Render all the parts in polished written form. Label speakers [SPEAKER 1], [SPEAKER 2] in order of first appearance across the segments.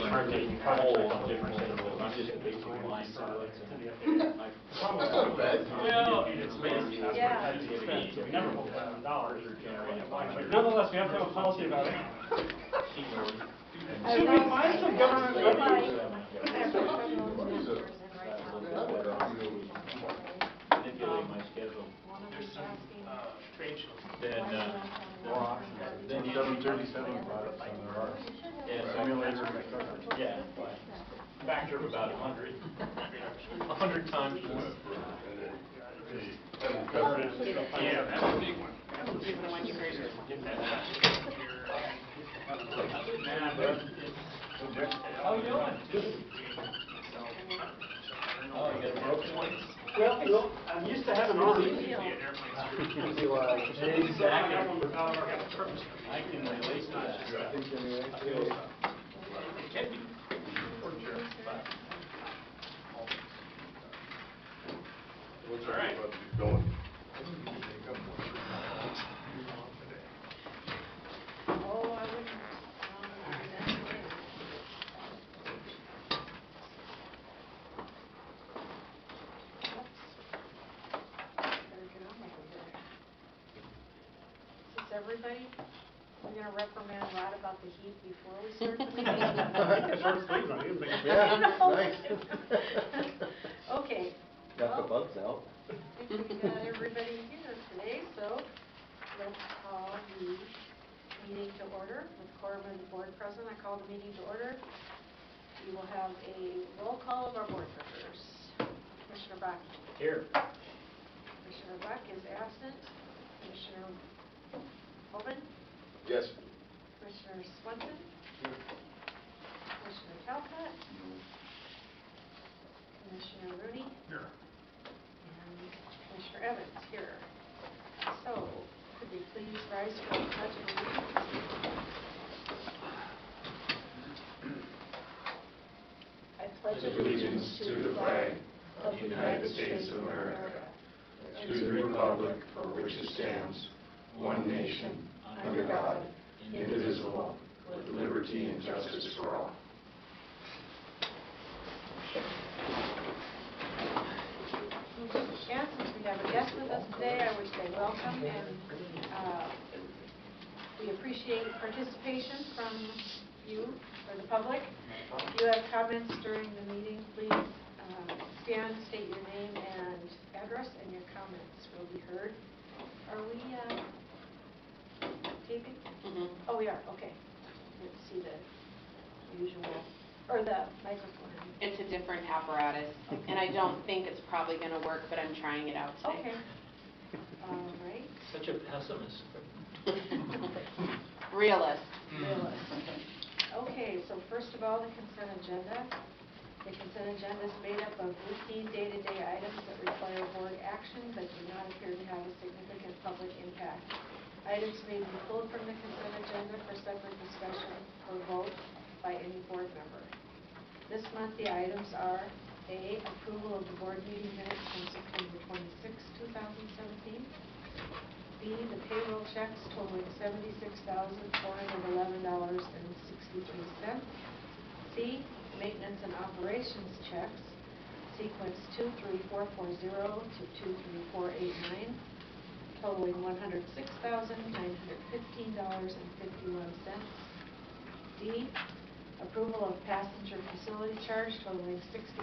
[SPEAKER 1] different whole different set of rules. Just a basic line pilot.
[SPEAKER 2] Well, it's basically so we never hold $1,000. But nonetheless, we have to have a policy about it. Should we find some government revenue?
[SPEAKER 1] Manipulate my schedule.
[SPEAKER 2] There's some trade shows.
[SPEAKER 1] Then
[SPEAKER 3] 737 products on there are.
[SPEAKER 1] Yeah, factor of about 100. 100 times more.
[SPEAKER 2] Yeah, that's a big one. That's a big one. How you doing?
[SPEAKER 1] Oh, you got a broken one?
[SPEAKER 2] Well, I'm used to having arms.
[SPEAKER 1] Exactly. I can relate to that.
[SPEAKER 2] It can be. For sure.
[SPEAKER 3] All right. Going.
[SPEAKER 4] Everybody, we're going to reprimand Rod about the heat before we start the meeting.
[SPEAKER 2] Short sleeves on you.
[SPEAKER 3] Yeah, nice.
[SPEAKER 4] Okay.
[SPEAKER 3] Got the bugs out.
[SPEAKER 4] I think we got everybody here today, so let's call the meeting to order. With Corbin, the board president, I call the meeting to order. We will have a roll call of our board members. Commissioner Bach.
[SPEAKER 2] Here.
[SPEAKER 4] Commissioner Buck is absent. Commissioner Oben?
[SPEAKER 3] Yes.
[SPEAKER 4] Commissioner Swenson? Here. Commissioner Talcott?
[SPEAKER 3] No.
[SPEAKER 4] Commissioner Rooney?
[SPEAKER 2] Here.
[SPEAKER 4] And Commissioner Evans here. So, could we please rise for the Pledge of Allegiance? I pledge allegiance to the flag of the United States of America and to the republic for which it stands, one nation, under God, indivisible, with liberty and justice for all. And since we have a guest with us today, I would say welcome, and we appreciate participation from you, or the public. If you have comments during the meeting, please stand, state your name and address, and your comments will be heard. Are we taping? Mm-hmm. Oh, we are. Okay. Let's see the usual, or the microphone.
[SPEAKER 5] It's a different apparatus, and I don't think it's probably going to work, but I'm trying it out today.
[SPEAKER 4] Okay. All right.
[SPEAKER 1] Such a pessimist.
[SPEAKER 5] Realist.
[SPEAKER 4] Realist. Okay, so first of all, the consent agenda. The consent agenda is made up of routine day-to-day items that require board action but do not appear to have a significant public impact. Items may be pulled from the consent agenda for separate discussion or vote by any board member. This month, the items are A, approval of the board meeting minutes from September 26, 2017. B, the payroll checks totaling $76,411.63. C, maintenance and operations checks, sequence 23440 to 23489, totaling $106,915.51. D, approval of passenger facility charge totaling $60,000,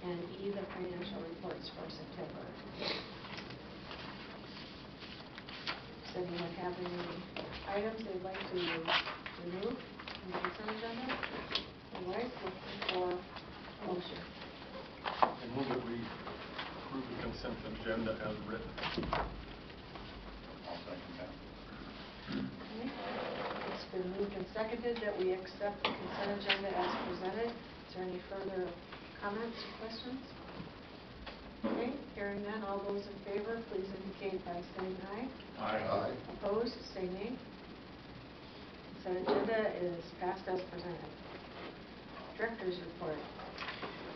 [SPEAKER 4] and E, the financial reports for September. Does anyone have any items they'd like to remove from the consent agenda? Otherwise, looking for a motion.
[SPEAKER 3] I move that we approve the consent agenda as written. I'll second that.
[SPEAKER 4] Okay. It's been moved and seconded that we accept the consent agenda as presented. Is there any further comments or questions? Okay, hearing none, all those in favor, please indicate by saying aye.
[SPEAKER 3] Aye.
[SPEAKER 4] Opposed, say nay. Consent agenda is passed as presented. Director's report.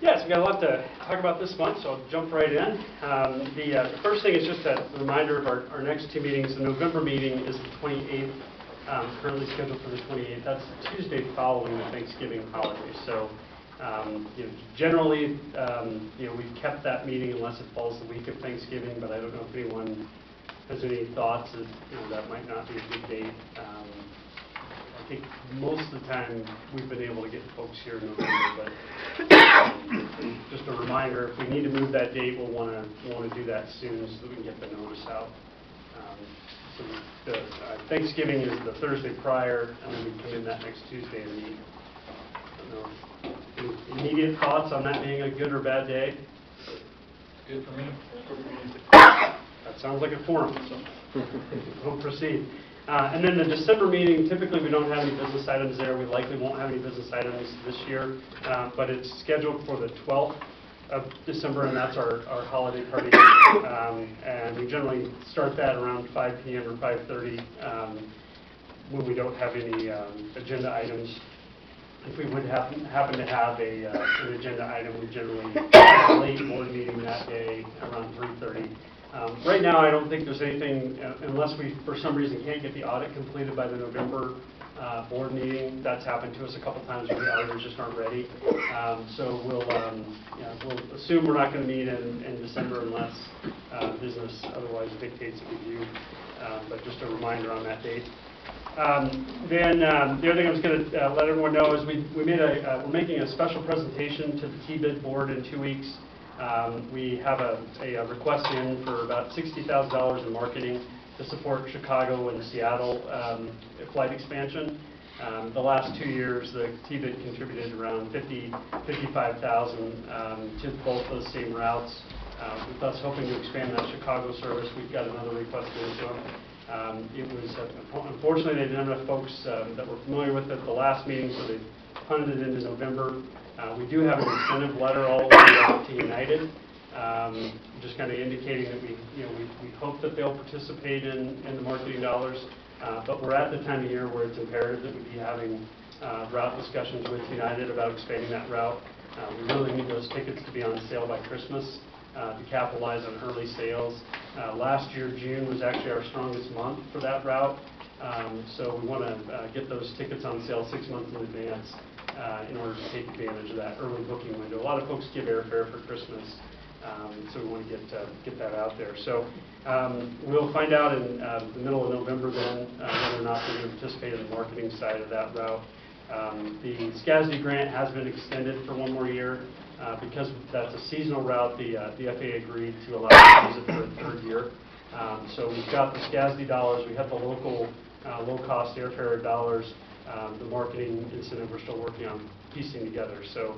[SPEAKER 2] Yes, we've got a lot to talk about this month, so I'll jump right in. The first thing is just a reminder of our next two meetings. The November meeting is the 28th currently scheduled for the 28th. That's Tuesday following the Thanksgiving holiday. So, generally, we've kept that meeting unless it falls the week of Thanksgiving, but I don't know if anyone has any thoughts that, that might not be a good date. I think most of the time we've been able to get folks here in November, but just a reminder, if we need to move that date, we'll want to do that soon so that we can get the notice out. So the Thanksgiving is the Thursday prior, and then we come in that next Tuesday and meet. I don't know. Any immediate thoughts on that being a good or bad day?
[SPEAKER 1] Good for me.
[SPEAKER 2] That sounds like a forum, so we'll proceed. And then the December meeting, typically we don't have any business items there. We likely won't have any business items this year, but it's scheduled for the 12th of December, and that's our holiday party. And we generally start that around 5 p.m. or 5:30 when we don't have any agenda items. If we would happen to have an agenda item, we generally have a late board meeting that day around 3:30. Right now, I don't think there's anything, unless we, for some reason, can't get the audit completed by the November board meeting. That's happened to us a couple times where the auditors just aren't ready. So we'll assume we're not going to meet in December unless business otherwise dictates that we do. But just a reminder on that date. Then the other thing I was going to let everyone know is we're making a special presentation to the T-bid board in 2 weeks. We have a request in for about $60,000 in marketing to support Chicago and Seattle flight expansion. The last 2 years, the T-bid contributed around $55,000 to both those same routes. With us hoping to expand that Chicago service, we've got another request into them. Unfortunately, they didn't have enough folks that were familiar with it at the last meeting, so they punted it into November. We do have an incentive letter all the way out to United, just kind of indicating that we hope that they'll participate in the marketing dollars, but we're at the time of year where it's imperative that we be having route discussions with United about expanding that route. We really need those tickets to be on sale by Christmas to capitalize on early sales. Last year, June was actually our strongest month for that route, so we want to get those tickets on sale 6 months in advance in order to take advantage of that early booking window. A lot of folks give airfare for Christmas, so we want to get that out there. So we'll find out in the middle of November then whether or not we're going to participate in the marketing side of that route. The SCASD grant has been extended for 1 more year. Because that's a seasonal route, the FAA agreed to allow us to use it for a 3rd year. So we've got the SCASD dollars, we have the local low-cost airfare dollars, the marketing incentive we're still working on piecing together. So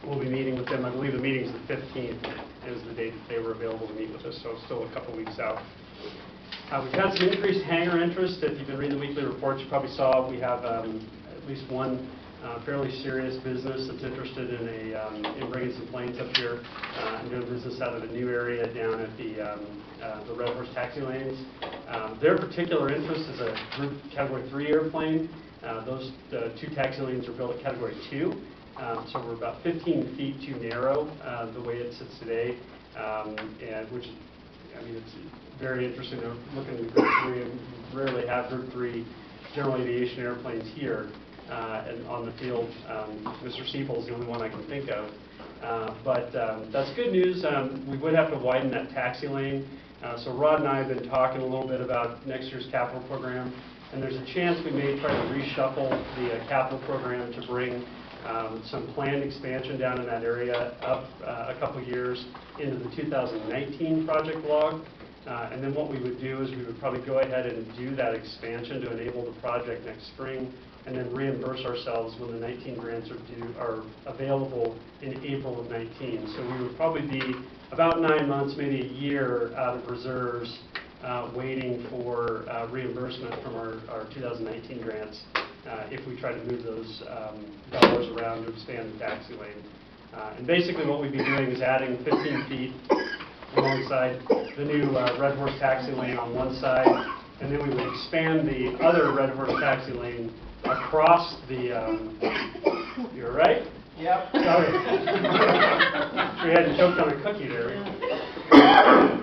[SPEAKER 2] we'll be meeting with them. I believe the meeting's the 15th is the date that they were available to meet with us, so still a couple weeks out. We've had some increased hangar interest. If you've been reading the weekly reports, you probably saw we have at least one fairly serious business that's interested in bringing some planes up here and doing business out of a new area down at the Red Horse taxi lanes. Their particular interest is a group Category 3 airplane. Those 2 taxi lanes are built at Category 2, so we're about 15 feet too narrow the way it sits today, and which, I mean, it's very interesting. They're looking at Group 3, and we rarely have Group 3 general aviation airplanes here. And on the field, Mr. Siebel's the only one I can think of. But that's good news. We would have to widen that taxi lane. So Rod and I have been talking a little bit about next year's capital program, and there's a chance we may try to reshuffle the capital program to bring some planned expansion down in that area up a couple years into the 2019 project log. And then what we would do is we would probably go ahead and do that expansion to enable the project next spring, and then reimburse ourselves when the 19 grants are available in April of 19. So we would probably be about 9 months, maybe a year out of reserves, waiting for reimbursement from our 2019 grants if we try to move those dollars around to expand the taxi lane. And basically what we'd be doing is adding 15 feet alongside the new Red Horse taxi lane on one side, and then we would expand the other Red Horse taxi lane across the, you're right?
[SPEAKER 6] Yep.
[SPEAKER 2] Sorry. We hadn't choked on a cookie there.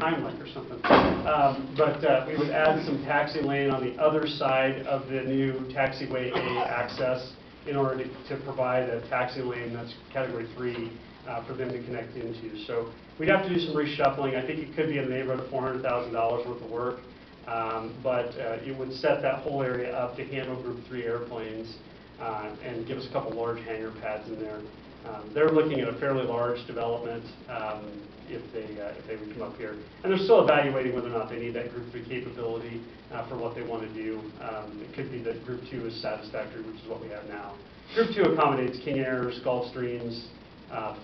[SPEAKER 2] Heimlich or something. But we would add some taxi lane on the other side of the new taxiway A access in order to provide a taxi lane that's category 3 for them to connect into. So we'd have to do some reshuffling. I think it could be in the neighborhood of $400,000 worth of work, but it would set that whole area up to handle Group 3 airplanes and give us a couple large hangar pads in there. They're looking at a fairly large development if they would come up here. And they're still evaluating whether or not they need that Group 3 capability for what they want to do. It could be that Group 2 is satisfactory, which is what we have now. Group 2 accommodates King Airs, Gulfstreams,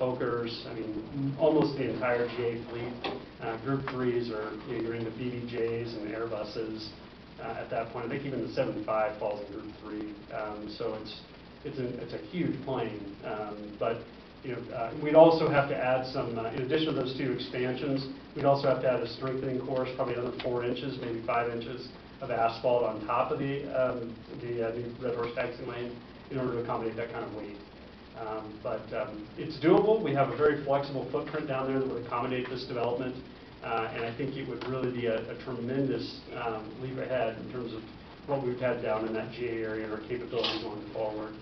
[SPEAKER 2] Fokkers, I mean, almost the entire GA fleet. Group 3s are, you're into BBJs and Airbuses at that point. I think even the 75 falls in Group 3. So it's a huge plane. But we'd also have to add some, in addition to those 2 expansions, we'd also have to add a strengthening course, probably another 4 inches, maybe 5 inches of asphalt on top of the new Red Horse taxi lane in order to accommodate that kind of weight. But it's doable. We have a very flexible footprint down there that would accommodate this development, and I think it would really be a tremendous leap ahead in terms of what we've had down in that GA area and our capabilities going forward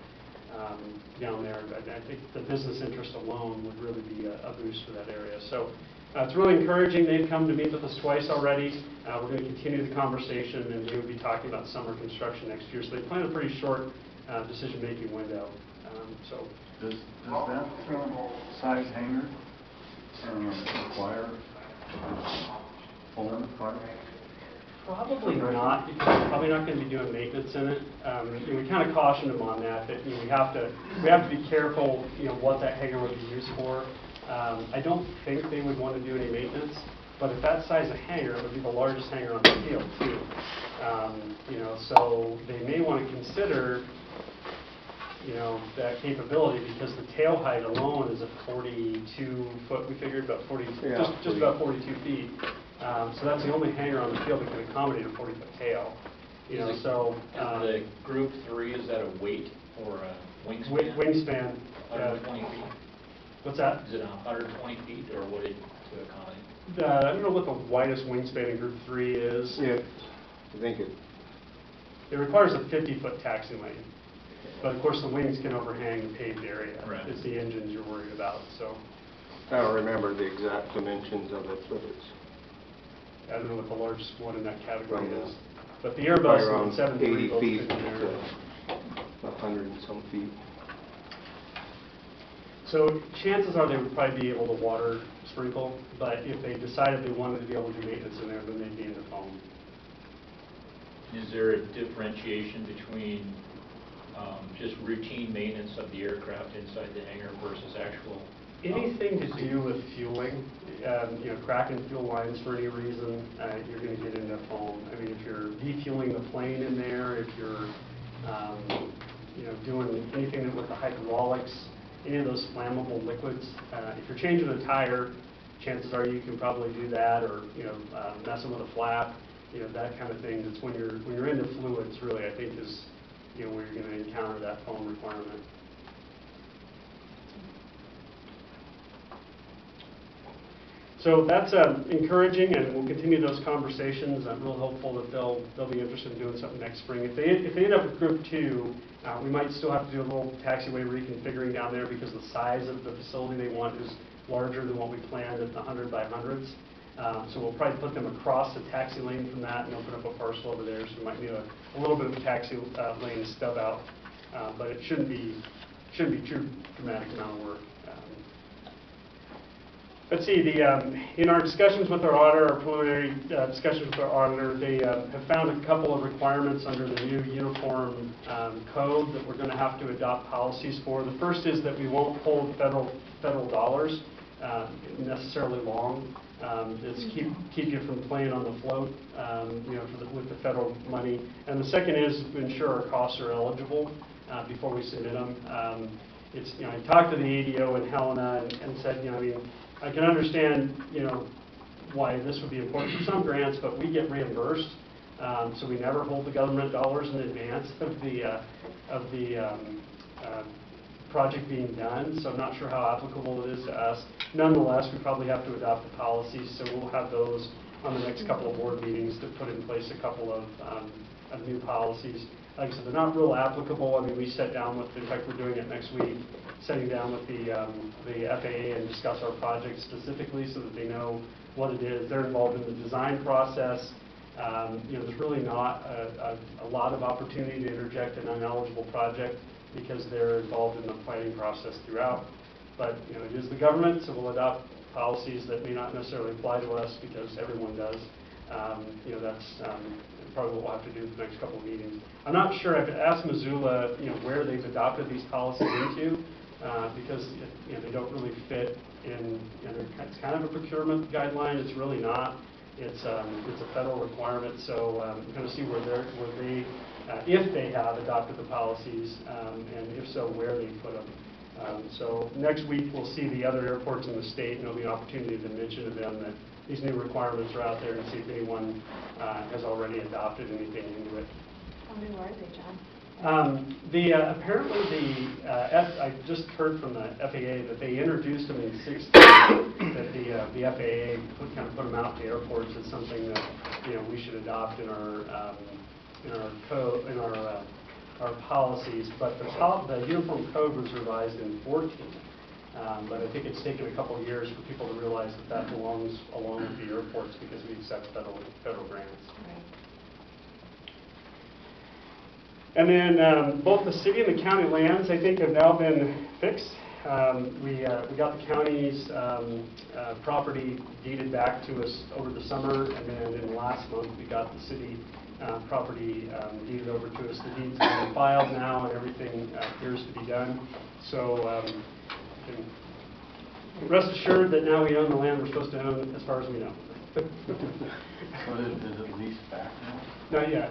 [SPEAKER 2] down there. I think the business interest alone would really be a boost for that area. So it's really encouraging. They've come to meet with us twice already. We're going to continue the conversation, and they will be talking about summer construction next year. So they plan a pretty short decision-making window.
[SPEAKER 3] Does that size hangar require foam part?
[SPEAKER 2] Probably not, because we're probably not going to be doing maintenance in it. We kind of cautioned them on that we have to be careful, what that hangar would be used for. I don't think they would want to do any maintenance, but at that size of hangar, it would be the largest hangar on the field too. So they may want to consider that capability, because the tail height alone is a 42 foot, we figured about 40, just about 42 feet. So that's the only hangar on the field that can accommodate a 40-foot tail. So
[SPEAKER 1] the Group 3, is that a weight or a wingspan?
[SPEAKER 2] Wingspan.
[SPEAKER 1] 120 feet.
[SPEAKER 2] What's that?
[SPEAKER 1] Is it 120 feet, or what it to accommodate?
[SPEAKER 2] I don't know what the widest wingspan in Group 3 is.
[SPEAKER 6] Yeah, I think
[SPEAKER 2] It requires a 50-foot taxi lane. But of course, the wings can overhang the paved area.
[SPEAKER 1] Right.
[SPEAKER 2] It's the engines you're worried about. So
[SPEAKER 6] I don't remember the exact dimensions of it, but it's
[SPEAKER 2] I don't know what the largest one in that category
[SPEAKER 6] Around
[SPEAKER 2] is. But the Airbus
[SPEAKER 6] around
[SPEAKER 2] and 73
[SPEAKER 6] 80
[SPEAKER 2] both
[SPEAKER 6] feet
[SPEAKER 2] fit in there.
[SPEAKER 6] to 100 and some feet.
[SPEAKER 2] So chances are they would probably be able to water sprinkle, but if they decided they wanted to be able to do maintenance in there, then they'd be into foam.
[SPEAKER 1] Is there a differentiation between just routine maintenance of the aircraft inside the hangar versus actual?
[SPEAKER 2] Anything to do with fueling, cracking fuel lines for any reason, you're going to get into foam. I mean, if you're defueling the plane in there, if you're, doing anything with the hydraulics, any of those flammable liquids, if you're changing a tire, chances are you can probably do that, or messing with a flap, that kind of thing. That's when you're into fluids, really, I think is where you're going to encounter that foam requirement. So that's encouraging, and we'll continue those conversations. I'm real hopeful that they'll be interested in doing something next spring. If they end up with Group 2, we might still have to do a little taxiway reconfiguring down there, because the size of the facility they want is larger than what we planned at the 100 by 100s. So we'll probably put them across the taxi lane from that and open up a parcel over there. So we might need a little bit of a taxi lane stub out, but it shouldn't be too dramatic amount of work. Let's see, in our discussions with our auditor, our preliminary discussions with our auditor, they have found a couple of requirements under the new uniform code that we're going to have to adopt policies for. The first is that we won't hold federal dollars necessarily long. It's keep you from playing on the float, with the federal money. And the second is to ensure our costs are eligible before we submit them. I talked to the ADO in Helena and said, I can understand, why this would be important for some grants, but we get reimbursed, so we never hold the government dollars in advance of the project being done, so I'm not sure how applicable it is to us. Nonetheless, we probably have to adopt the policies, so we'll have those on the next couple of board meetings to put in place a couple of new policies. Like I said, they're not real applicable. I mean, we sat down with, in fact, we're doing it next week, sitting down with the FAA and discuss our project specifically so that they know what it is. They're involved in the design process. You know, there's really not a lot of opportunity to interject an uneligible project because they're involved in the planning process throughout. But, you know, it is the government, so we'll adopt policies that may not necessarily apply to us because everyone does. You know, that's probably what we'll have to do in the next couple of meetings. I'm not sure. I've asked Missoula, you know, where they've adopted these policies into, because you know, they don't really fit in. You know, it's kind of a procurement guideline. It's really not. It's a federal requirement. So we're going to see where they, if they have adopted the policies, and if so, where they put them. So next week we'll see the other airports in the state, and there'll be an opportunity to mention to them that these new requirements are out there and see if anyone has already adopted anything into it.
[SPEAKER 4] How new are they, John?
[SPEAKER 2] Apparently I just heard from the FAA that they introduced them in 6 states, that the FAA kind of put them out to airports as something that, you know, we should adopt in our code, in our policies. But the uniform code was revised in 2014. But I think it's taken a couple of years for people to realize that that belongs along with the airports because we accept federal grants.
[SPEAKER 4] Right.
[SPEAKER 2] And then both the city and the county lands, I think, have now been fixed. We got the county's property deeded back to us over the summer, and then in the last month we got the city property deeded over to us. The deed's been filed now, and everything appears to be done. So rest assured that now we own the land we're supposed to own as far as we know.
[SPEAKER 7] So is it leased back now?
[SPEAKER 2] Not yet.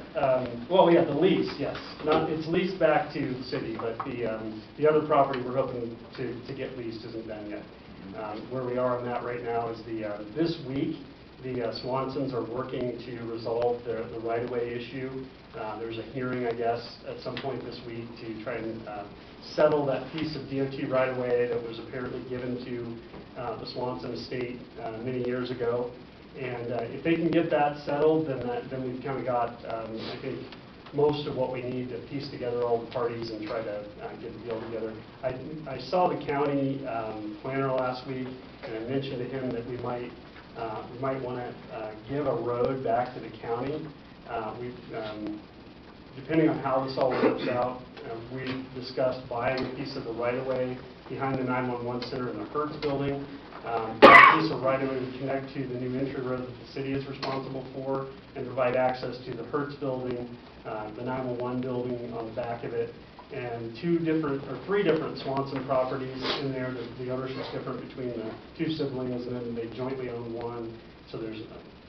[SPEAKER 2] Well, yeah, the lease, yes. It's leased back to the city, but the other property we're hoping to get leased isn't done yet. Where we are on that right now is this week, the Swansons are working to resolve the right-of-way issue. There's a hearing, I guess, at some point this week to try and settle that piece of DOT right-of-way that was apparently given to the Swanson estate many years ago. And if they can get that settled, then we've kind of got, I think, most of what we need to piece together all the parties and try to get the deal together. I saw the county planner last week, and I mentioned to him that we might want to give a road back to the county. Depending on how this all works out, we discussed buying a piece of the right-of-way behind the 911 center in the Hertz building. That piece of right-of-way would connect to the new entry road that the city is responsible for and provide access to the Hertz building, the 911 building on the back of it, and 3 different Swanson properties in there. The ownership's different between the 2 siblings, and then they jointly own one. So there's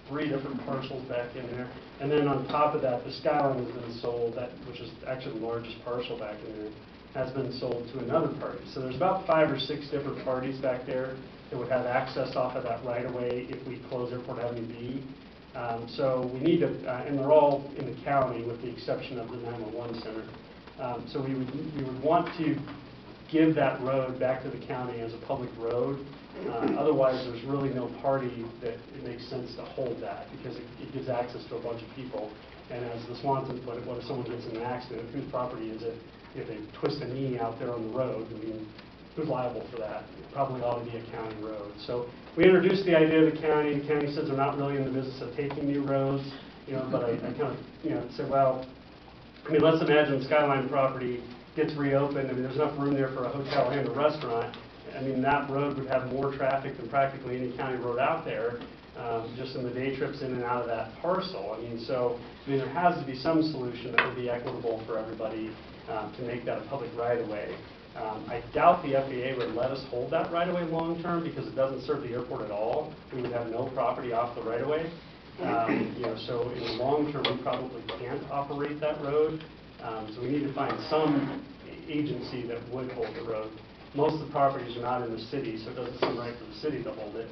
[SPEAKER 2] 3 different parcels back in there. And then on top of that, the Skyline has been sold, which is actually the largest parcel back in there, has been sold to another party. So there's about 5 or 6 different parties back there that would have access off of that right-of-way if we close Airport Avenue B. So we need to, and they're all in the county with the exception of the 911 center. So we would want to give that road back to the county as a public road. Otherwise, there's really no party that it makes sense to hold that because it gives access to a bunch of people. And as the Swansons put it, what if someone gets in an accident? Whose property is it? If they twist a knee out there on the road, I mean, who's liable for that? It probably ought to be a county road. So we introduced the idea of the county. The county says they're not really in the business of taking new roads, you know, but I kind of, you know, said, well, I mean, let's imagine Skyline property gets reopened. I mean, there's enough room there for a hotel and a restaurant. I mean, that road would have more traffic than practically any county road out there, just in the day trips in and out of that parcel. I mean, so I mean, there has to be some solution that would be equitable for everybody to make that a public right-of-way. I doubt the FAA would let us hold that right-of-way long-term because it doesn't serve the airport at all. We would have no property off the right-of-way. You know, so in the long term, we probably can't operate that road. So we need to find some agency that would hold the road. Most of the properties are not in the city, so it doesn't seem right for the city to hold it.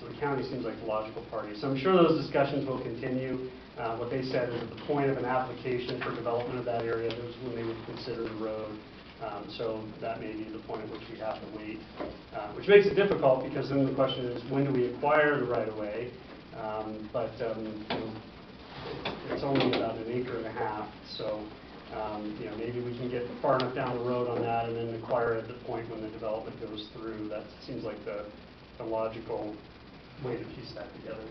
[SPEAKER 2] So the county seems like the logical party. So I'm sure those discussions will continue. What they said is at the point of an application for development of that area, that was when they would consider the road. So that may be the point at which we have to wait, which makes it difficult because then the question is, when do we acquire the right-of-way? But you know, it's only about 1.5 acres, so you know, maybe we can get far enough down the road on that and then acquire at the point when the development goes through. That seems like the logical way to piece that together.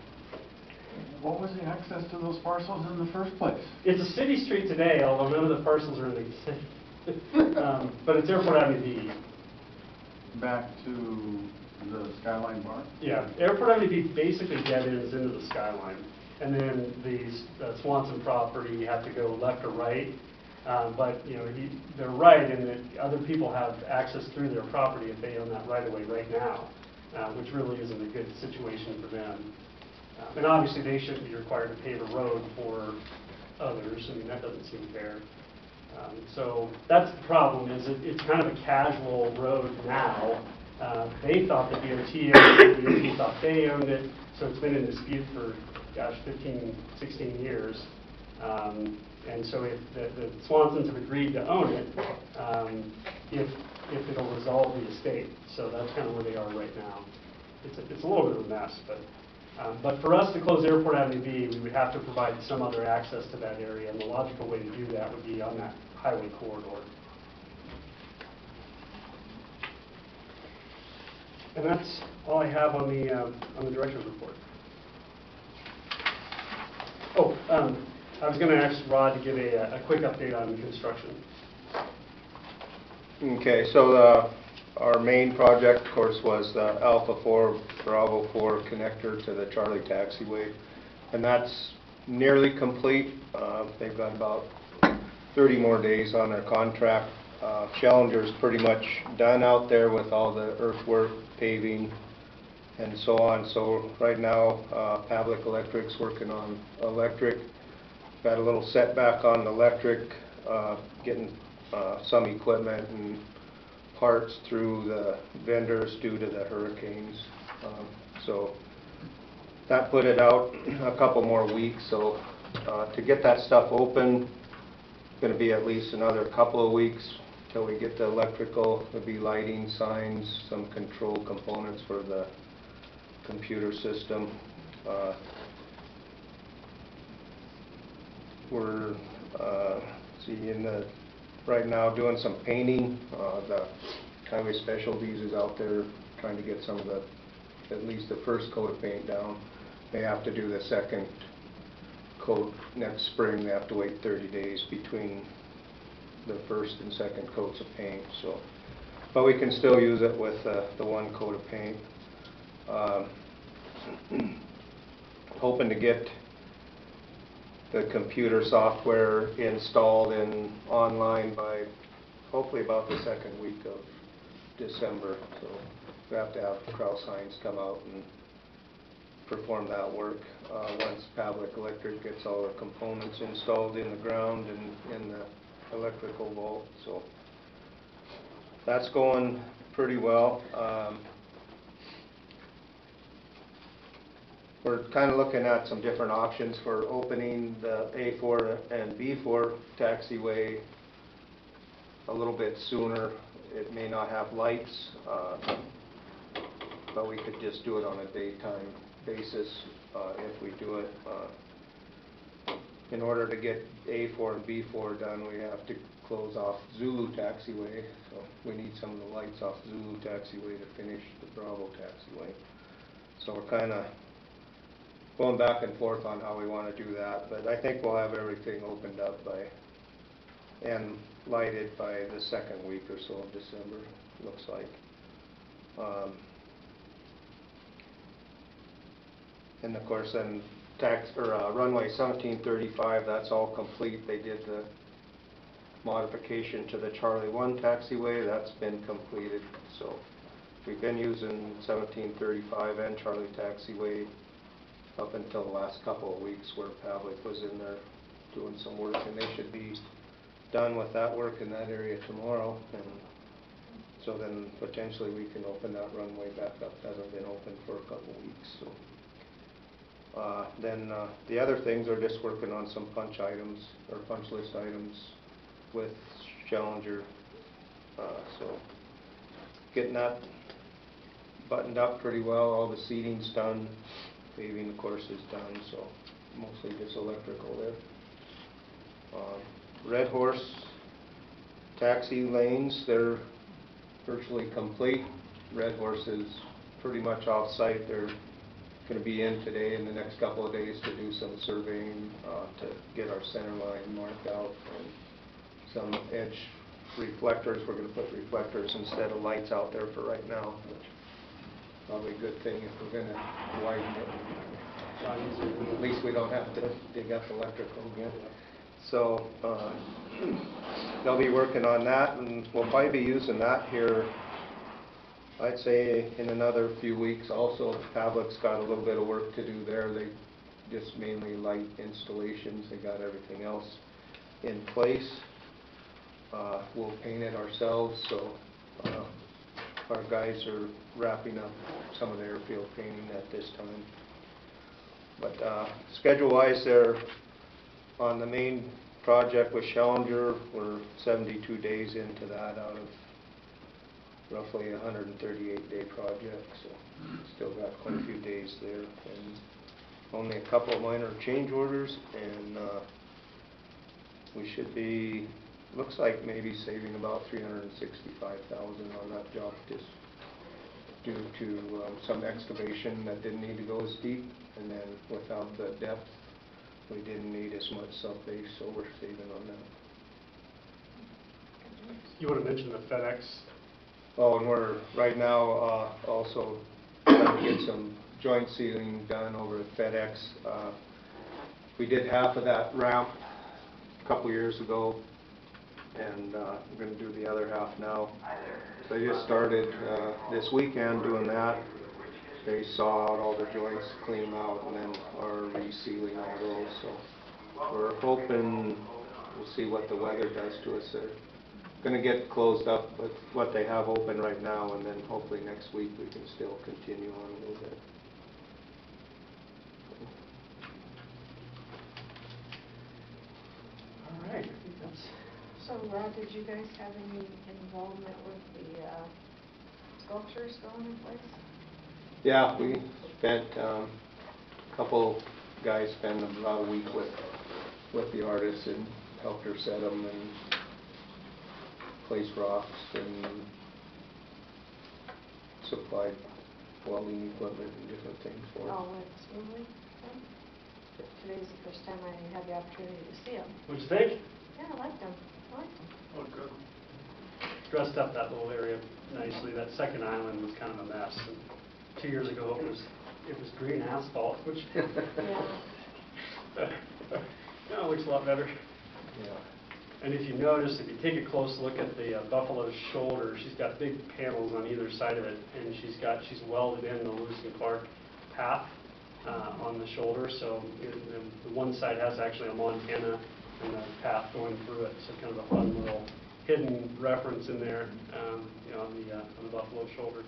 [SPEAKER 7] What was the access to those parcels in the first place?
[SPEAKER 2] It's a city street today, although none of the parcels are in the city. But it's Airport Avenue B.
[SPEAKER 7] Back to the Skyline Bar?
[SPEAKER 2] Yeah, Airport Avenue B basically dead ends into the Skyline. And then these Swanson property, you have to go left or right. But you know, they're right in that other people have access through their property if they own that right of way right now, which really isn't a good situation for them. And obviously, they shouldn't be required to pave a road for others. I mean, that doesn't seem fair. So that's the problem, is it's kind of a casual road now. They thought the DOT owned it, the DOT thought they owned it, so it's been in dispute for, gosh, 15, 16 years. And so if the Swansons have agreed to own it, if it'll resolve the estate. So that's kind of where they are right now. It's a little bit of a mess, but for us to close Airport Avenue B, we would have to provide some other access to that area, and the logical way to do that would be on that highway corridor. And that's all I have on the director's report. Oh, I was going to ask Rod to give a quick update on construction.
[SPEAKER 6] Okay, so our main project, of course, was the Alpha 4, Bravo 4 connector to the Charlie taxiway, and that's nearly complete. They've got about 30 more days on their contract. Challenger's pretty much done out there with all the earthwork, paving, and so on. So right now, Pavlik Electric's working on electric. Got a little setback on electric, getting some equipment and parts through the vendors due to the hurricanes. So that put it out a couple more weeks. So to get that stuff open, going to be at least another couple of weeks till we get the electrical. There'll be lighting, signs, some control components for the computer system. We're right now doing some painting. The Highway Specialties is out there trying to get some of at least the first coat of paint down. They have to do the second coat next spring. They have to wait 30 days between the first and second coats of paint. So, but we can still use it with the one coat of paint. Hoping to get the computer software installed and online by hopefully about the second week of December. So we have to have Kraus Heinz come out and perform that work once Pavlik Electric gets all the components installed in the ground and in the electrical vault. So that's going pretty well. We're kind of looking at some different options for opening the A4 and B4 taxiway a little bit sooner. It may not have lights, but we could just do it on a daytime basis if we do it. In order to get A4 and B4 done, we have to close off Zulu taxiway, so we need some of the lights off Zulu taxiway to finish the Bravo taxiway. So we're kind of going back and forth on how we want to do that, but I think we'll have everything opened up and lighted by the second week or so of December, looks like. And of course, then runway 1735, that's all complete. They did the modification to the Charlie 1 taxiway. That's been completed. So we've been using 1735 and Charlie taxiway up until the last couple of weeks where Pavlik was in there doing some work, and they should be done with that work in that area tomorrow. And so then potentially we can open that runway back up. It hasn't been open for a couple of weeks. So then the other things are just working on some punch items or punch list items with Challenger So getting that buttoned up pretty well, all the seating's done, paving of course is done, so mostly just electrical there. Red Horse taxi lanes, they're virtually complete. Red Horse is pretty much off-site. They're going to be in today and the next couple of days to do some surveying to get our center line marked out and some edge reflectors. We're going to put reflectors instead of lights out there for right now, which is probably a good thing if we're going to widen it. At least we don't have to dig up electrical again. So they'll be working on that, and we'll probably be using that here, I'd say, in another few weeks. Also, Pavlik's got a little bit of work to do there. They just mainly light installations. They got everything else in place. We'll paint it ourselves, so our guys are wrapping up some of the airfield painting at this time. But schedule-wise, they're on the main project with Challenger. We're 72 days into that out of roughly a 138-day project, so still got quite a few days there, and only a couple of minor change orders, and we should be, looks like maybe saving about $365,000 on that job, just due to some excavation that didn't need to go as deep, and then without the depth we didn't need as much sub-base, so we're saving on that.
[SPEAKER 2] You want to mention the FedEx?
[SPEAKER 6] Oh, and we're right now also trying to get some joint sealing done over at FedEx. We did half of that ramp a couple years ago, and we're going to do the other half now. So I just started this weekend doing that. They saw out all the joints, clean them out, and then are resealing all those. So we're hoping, we'll see what the weather does to us. They're going to get closed up with what they have open right now, and then hopefully next week we can still continue on a little bit.
[SPEAKER 2] All right, I think that's...
[SPEAKER 4] So Rod, did you guys have any involvement with the sculptures going in place?
[SPEAKER 6] Yeah, we spent a couple guys spent about a week with the artists and helped her set them and place rocks and supplied welding equipment and different things for
[SPEAKER 4] It
[SPEAKER 6] us.
[SPEAKER 4] all went smoothly? Okay. Today's the first time I had the opportunity to see them.
[SPEAKER 2] What'd you think?
[SPEAKER 4] Yeah, I liked them. I liked them.
[SPEAKER 3] Oh, good.
[SPEAKER 2] Dressed up that little area nicely. That second island was kind of a mess. And 2 years ago it was green asphalt, which
[SPEAKER 4] Yeah.
[SPEAKER 2] now it looks a lot better.
[SPEAKER 6] Yeah.
[SPEAKER 2] And if you notice, if you take a close look at the Buffalo's shoulder, she's got big panels on either side of it, and she's welded in the Lewis and Clark path on the shoulder. So the one side has actually a Montana and a path going through it. So kind of a fun little hidden reference in there, you know, on the Buffalo shoulder.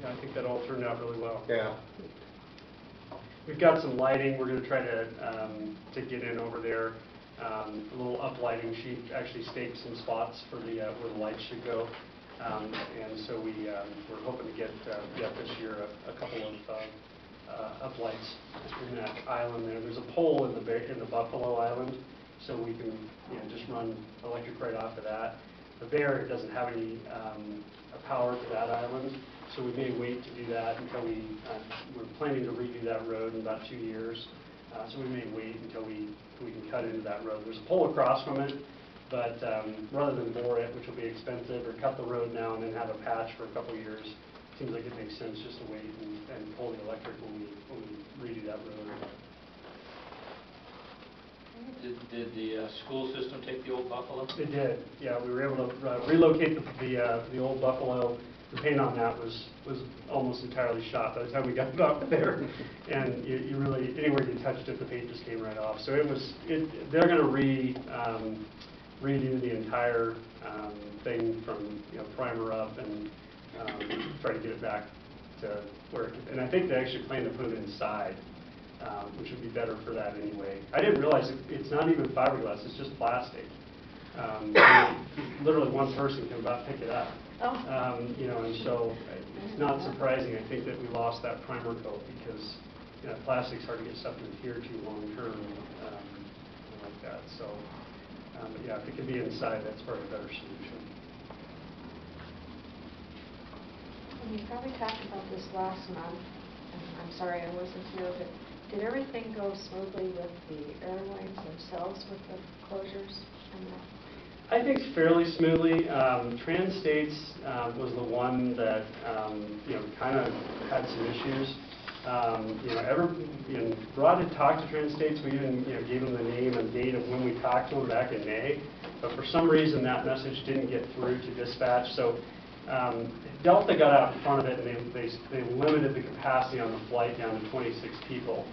[SPEAKER 2] Yeah, I think that all turned out really well.
[SPEAKER 6] Yeah.
[SPEAKER 2] We've got some lighting. We're going to try to get in over there. A little uplighting. She actually staked some spots for the where the lights should go, and so we're hoping to get this year a couple of uplights in that island there. There's a pole in the Buffalo Island, so we can just run electric right off of that. The Bear doesn't have any power to that island, so we may wait to do that until we're planning to redo that road in about 2 years. So we may wait until we can cut into that road. There's a pole across from it, but rather than bore it, which will be expensive, or cut the road now and then have a patch for a couple of years, seems like it makes sense just to wait and pull the electric when we redo that road.
[SPEAKER 1] Did the school system take the old Buffalo?
[SPEAKER 2] It did, yeah. We were able to relocate the old Buffalo. The paint on that was almost entirely shot by the time we got it up there, and you really, anywhere you touched it, the paint just came right off. So they're going to redo the entire thing from primer up and try to get it back to where it could. And I think they actually plan to put it inside, which would be better for that anyway. I didn't realize it's not even fiberglass; it's just plastic. literally one person can about pick it up.
[SPEAKER 4] Oh.
[SPEAKER 2] You know, and so it's not surprising, I think, that we lost that primer coat because, you know, plastic's hard to get stuff to adhere to long term, like that. So, yeah, if it could be inside, that's probably a better solution.
[SPEAKER 4] We probably talked about this last month, and I'm sorry I wasn't here, but did everything go smoothly with the airlines themselves with the closures and that?
[SPEAKER 2] I think fairly smoothly. Trans-States was the one that, you know, kind of had some issues. You know, Rod had talked to Trans-States. We even, you know, gave him the name and date of when we talked to him back in May. But for some reason, that message didn't get through to dispatch. So Delta got out in front of it, and they limited the capacity on the flight down to 26 people.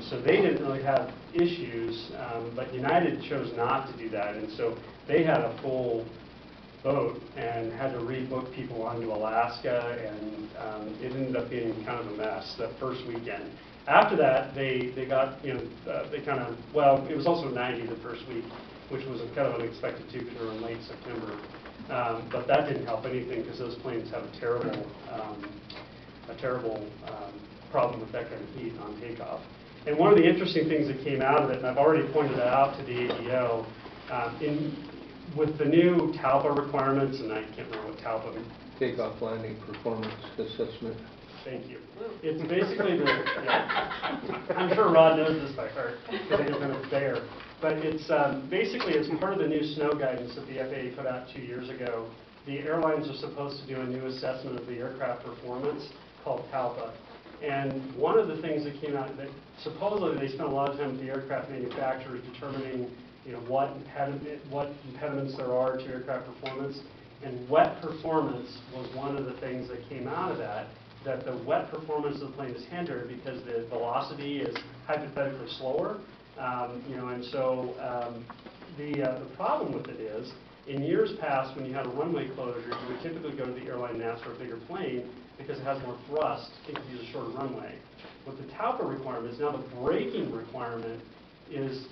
[SPEAKER 2] So they didn't really have issues, but United chose not to do that, and so they had a full boat and had to rebook people onto Alaska, and it ended up being kind of a mess that first weekend. After that, they got, you know, they kind of, well, it was also 90 the first week, which was kind of unexpected too, because we were in late September. But that didn't help anything because those planes have a terrible problem with that kind of heat on takeoff. And one of the interesting things that came out of it, and I've already pointed it out to the ADO, with the new TALPA requirements, and I can't remember what TALPA means.
[SPEAKER 6] Takeoff landing performance assessment.
[SPEAKER 2] Thank you. It's basically the, yeah, I'm sure Rod knows this by heart because he's been there. But it's basically, it's part of the new snow guidance that the FAA put out 2 years ago. The airlines are supposed to do a new assessment of the aircraft performance called TALPA. And one of the things that came out, that supposedly they spent a lot of time with the aircraft manufacturers determining, you know, what impediments there are to aircraft performance. And wet performance was one of the things that came out of that the wet performance of the plane is hindered because the velocity is hypothetically slower. You know, and so the problem with it is, in years past, when you had a runway closure, you would typically go to the airline and ask for a bigger plane because it has more thrust, it could use a shorter runway. With the TALPA requirements, now the braking requirement is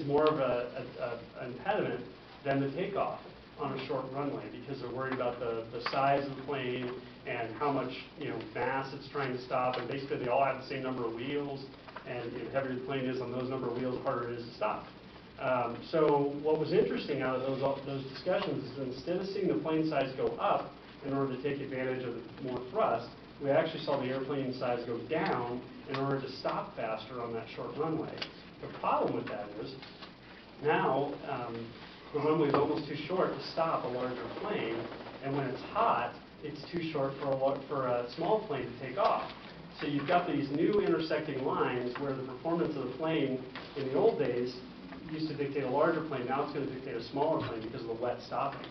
[SPEAKER 2] more of an impediment than the takeoff on a short runway because they're worried about the size of the plane and how much, you know, mass it's trying to stop, and basically they all have the same number of wheels, and the heavier the plane is on those number of wheels, the harder it is to stop. So what was interesting out of those discussions is that instead of seeing the plane size go up in order to take advantage of the more thrust, we actually saw the airplane size go down in order to stop faster on that short runway. The problem with that is now the runway is almost too short to stop a larger plane, and when it's hot, it's too short for a small plane to take off. So you've got these new intersecting lines where the performance of the plane in the old days used to dictate a larger plane, now it's going to dictate a smaller plane because of the wet stopping.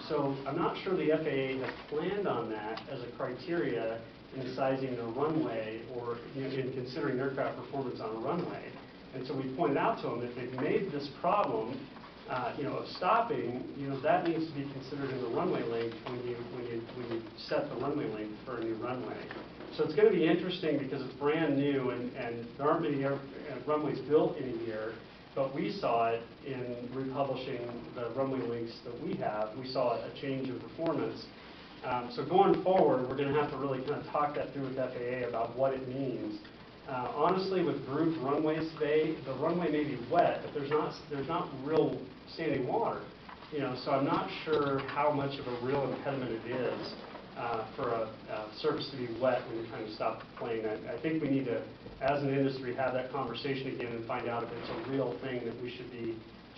[SPEAKER 2] So I'm not sure the FAA has planned on that as a criteria in sizing their runway or, you know, in considering aircraft performance on a runway. And so we pointed out to them that they've made this problem, you know, of stopping, you know, that needs to be considered in the runway length when you set the runway length for a new runway. So it's going to be interesting because it's brand new and there aren't many runways built in a year, but we saw it in republishing the runway lengths that we have. We saw a change in performance. So going forward, we're going to have to really kind of talk that through with FAA about what it means. Honestly, with grooved runways today, the runway may be wet, but there's not real standing water. You know, so I'm not sure how much of a real impediment it is for a surface to be wet when you're trying to stop the plane. I think we need to, as an industry, have that conversation again and find out if it's a real thing that we should be